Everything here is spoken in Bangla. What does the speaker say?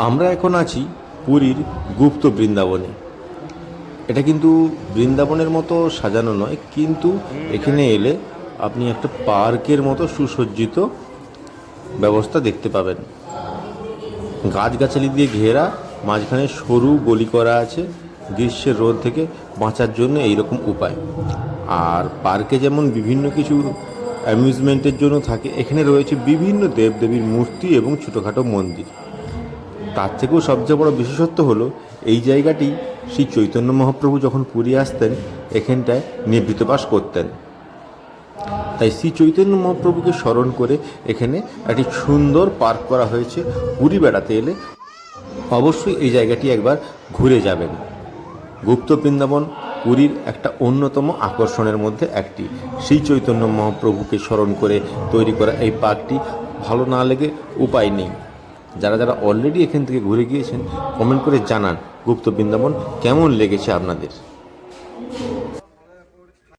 আমরা এখন আছি পুরীর গুপ্ত বৃন্দাবনে। এটা কিন্তু বৃন্দাবনের মতো সাজানো নয়, কিন্তু এখানে এলে আপনি একটা পার্কের মতো সুসজ্জিত ব্যবস্থা দেখতে পাবেন। গাছগাছালি দিয়ে ঘেরা, মাঝখানে সরু গলি করা আছে গ্রীষ্মের রোদ থেকে বাঁচার জন্য এইরকম উপায়। আর পার্কে যেমন বিভিন্ন কিছু অ্যামিউজমেন্টের জন্য থাকে, এখানে রয়েছে বিভিন্ন দেবদেবীর মূর্তি এবং ছোটোখাটো মন্দির। তার থেকেও সবচেয়ে বড় বিশেষত্ব হলো এই জায়গাটি শ্রী চৈতন্য মহাপ্রভু যখন পুরী আসতেন এখানটায় নিবৃত্তবাস করতেন। তাই শ্রী চৈতন্য মহাপ্রভুকে স্মরণ করে এখানে একটি সুন্দর পার্ক করা হয়েছে। পুরী বেড়াতে এলে অবশ্যই এই জায়গাটি একবার ঘুরে যাবেন। গুপ্ত বৃন্দাবন পুরীর একটা অন্যতম আকর্ষণের মধ্যে একটি। শ্রী চৈতন্য মহাপ্রভুকে স্মরণ করে তৈরি করা এই পার্কটি ভালো না লেগে উপায় নেই। যারা যারা অলরেডি এখান থেকে ঘুরে গিয়েছেন কমেন্ট করে জানান গুপ্ত বৃন্দাবন কেমন লেগেছে আপনাদের।